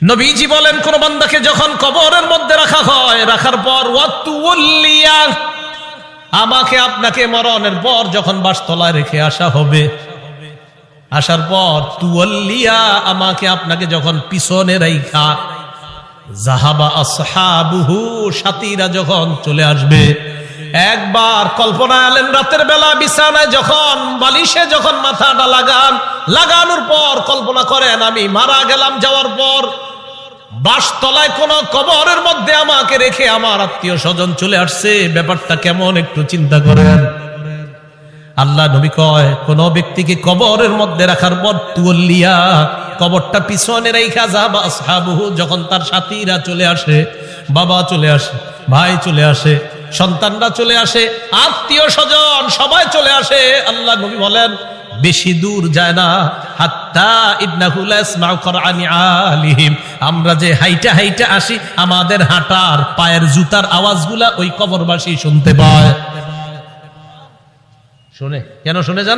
নবীজি বলেন, কোন বান্দাকে যখন কবরের মধ্যে রাখা হয়, রাখার পর ওয়াতুল্লিয়া, আমাকে আপনাকে মরণের পর যখন বাসতলায় রেখে আসা হবে, আসার পর তুয়াল্লিয়া, আমাকে আপনাকে যখন পিছনে রাইখা যাহাবা আসহাবুহু, সাথীরা যখন চলে আসবে। একবার কল্পনা আলেন, রাতের বেলা বিছানায় যখন বালিশে যখন মাথাটা লাগানোর পর কল্পনা করেন আমি মারা গেলাম, যাওয়ার পর বাসতলায় কোন কবরের মধ্যে আমাকে রেখে আমার আত্মীয় স্বজন চলে আসছে, ব্যাপারটা কেমন একটু চিন্তা করেন। আল্লাহ নবী কয়, কোন ব্যক্তিকে কবরের মধ্যে রাখার পর তুয়াল্লিয়া, কবরটা পিছনে রাইখা যাবা আসহাবুহু, যখন তার সাথীরা চলে আসে, বাবা চলে আসে, ভাই চলে আসে, সন্তানরা চলে আসে, আত্মীয় স্বজন সবাই চলে আসে, আল্লাহ নবী বলেন বেশি দূর যায় না, হাত্তা ইন্নাহু লা ইয়াসমাউ কুরআনি আলিহিম, আমরা যে হাইটা হাইটা আসি, আমাদের হাঁটার পায়ের জুতার আওয়াজগুলা ওই কবরবাসী শুনতে পায়। শুনে, কেন শুনে জানেন?